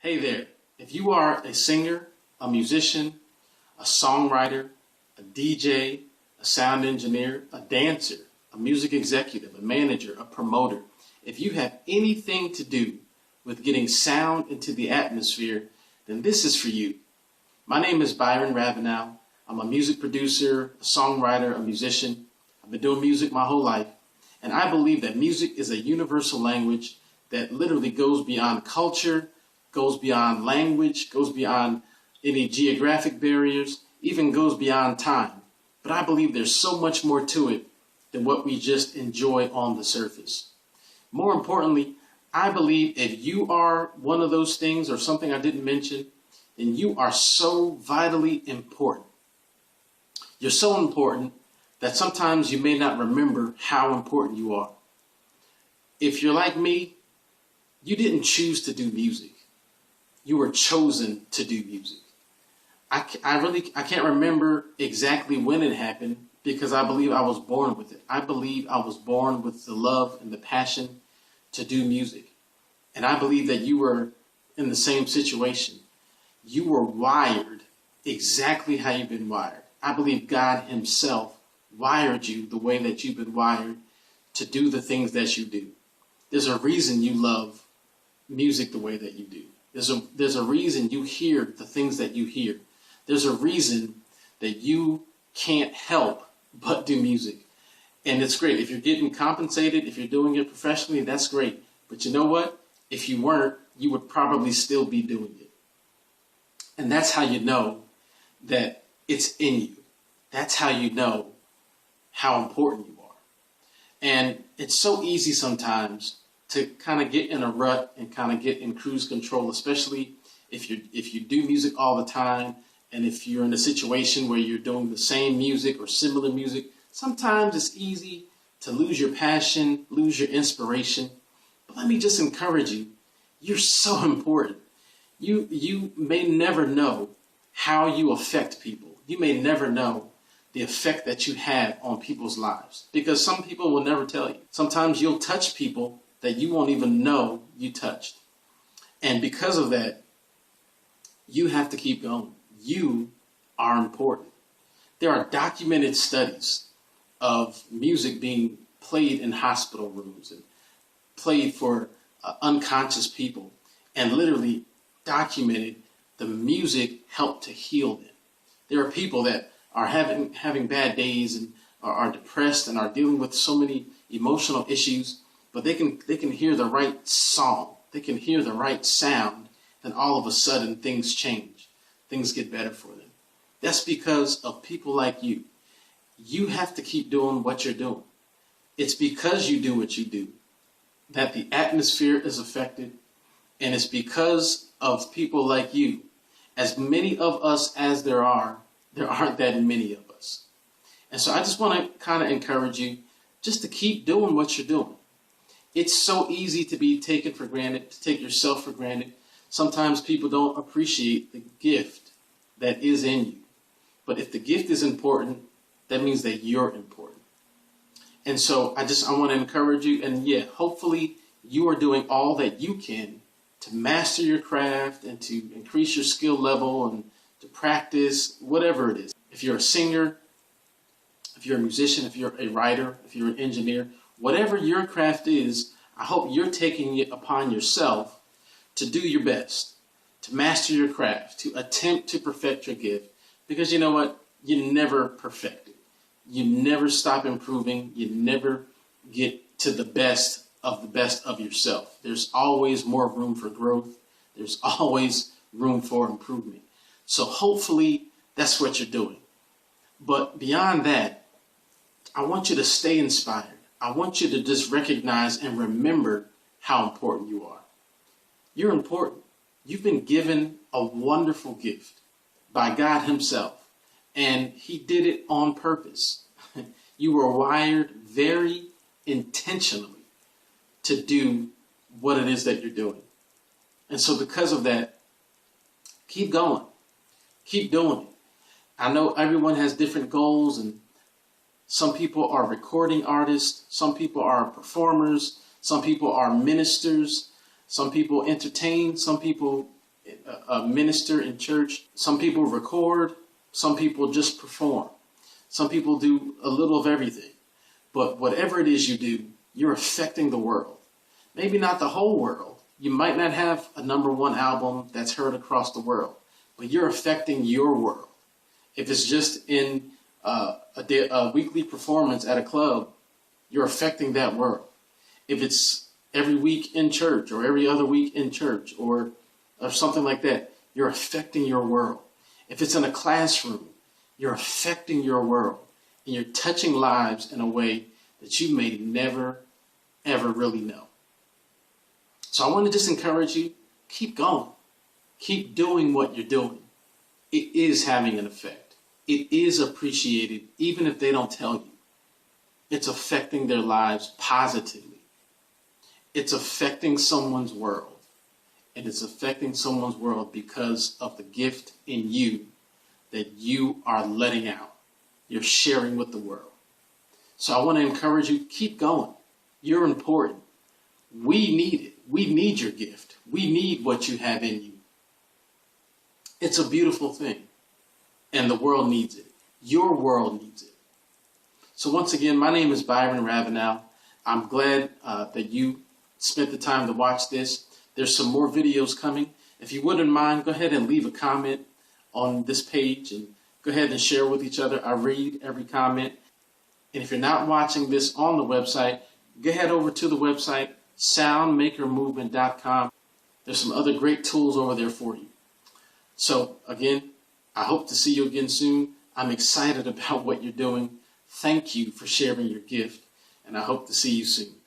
Hey there, if you are a singer, a musician, a songwriter, a DJ, a sound engineer, a dancer, a music executive, a manager, a promoter, if you have anything to do with getting sound into the atmosphere, then this is for you. My name is Byron Ravenell. I'm a music producer, a songwriter, a musician. I've been doing music my whole life, and I believe that music is a universal language that literally goes beyond culture, goes beyond language, goes beyond any geographic barriers, even goes beyond time. But I believe there's so much more to it than what we just enjoy on the surface. More importantly, I believe if you are one of those things or something I didn't mention, then you are so vitally important. You're so important that sometimes you may not remember how important you are. If you're like me, you didn't choose to do music. You were chosen to do music. I can't remember exactly when it happened because I believe I was born with it. I believe I was born with the love and the passion to do music. And I believe that you were in the same situation. You were wired exactly how you've been wired. I believe God himself wired you the way that you've been wired to do the things that you do. There's a reason you love music the way that you do. There's a reason you hear the things that you hear. There's a reason that you can't help but do music. And it's great. If you're getting compensated, if you're doing it professionally, that's great. But you know what? If you weren't, you would probably still be doing it. And that's how you know that it's in you. That's how you know how important you are. And it's so easy sometimes to kind of get in a rut and kind of get in cruise control, especially if you do music all the time, and if you're in a situation where you're doing the same music or similar music. Sometimes it's easy to lose your passion, lose your inspiration. But let me just encourage you, you're so important. You may never know how you affect people. You may never know the effect that you have on people's lives, because some people will never tell you. Sometimes you'll touch people that you won't even know you touched. And because of that, you have to keep going. You are important. There are documented studies of music being played in hospital rooms and played for unconscious people, and literally documented the music helped to heal them. There are people that are having bad days and are depressed and are dealing with so many emotional issues, but they can hear the right song, they can hear the right sound, and all of a sudden things change. Things get better for them. That's because of people like you. You have to keep doing what you're doing. It's because you do what you do that the atmosphere is affected, and it's because of people like you. As many of us as there aren't that many of us. And so I just want to kind of encourage you just to keep doing what you're doing. It's so easy to be taken for granted, to take yourself for granted. Sometimes people don't appreciate the gift that is in you. But if the gift is important, that means that you're important. And so I want to encourage you, and hopefully you are doing all that you can to master your craft and to increase your skill level and to practice whatever it is. If you're a singer, if you're a musician, if you're a writer, if you're an engineer, whatever your craft is, I hope you're taking it upon yourself to do your best, to master your craft, to attempt to perfect your gift. Because you know what? You never perfect it. You never stop improving. You never get to the best of yourself. There's always more room for growth. There's always room for improvement. So hopefully that's what you're doing. But beyond that, I want you to stay inspired. I want you to just recognize and remember how important you are. You're important. You've been given a wonderful gift by God himself, and he did it on purpose. You were wired very intentionally to do what it is that you're doing. And so because of that, keep going. Keep doing it. I know everyone has different goals, and some people are recording artists, some people are performers, some people are ministers, some people entertain, some people minister in church. Some people record, some people just perform. Some people do a little of everything. But whatever it is you do, you're affecting the world. Maybe not the whole world. You might not have a #1 album that's heard across the world, but you're affecting your world. If it's just in a weekly performance at a club, you're affecting that world. If it's every week in church or every other week in church or something like that, you're affecting your world. If it's in a classroom, you're affecting your world and you're touching lives in a way that you may never, ever really know. So I want to just encourage you, keep going. Keep doing what you're doing. It is having an effect. It is appreciated, even if they don't tell you. It's affecting their lives positively. It's affecting someone's world. And it's affecting someone's world because of the gift in you that you are letting out. You're sharing with the world. So I want to encourage you, keep going. You're important. We need it. We need your gift. We need what you have in you. It's a beautiful thing. And the world needs it. Your world needs it. So once again, my name is Byron Ravenell. I'm glad that you spent the time to watch this. There's some more videos coming. If you wouldn't mind, go ahead and leave a comment on this page and go ahead and share with each other. I read every comment. And if you're not watching this on the website, go ahead over to the website, soundmakermovement.com. There's some other great tools over there for you. So again, I hope to see you again soon. I'm excited about what you're doing. Thank you for sharing your gift, and I hope to see you soon.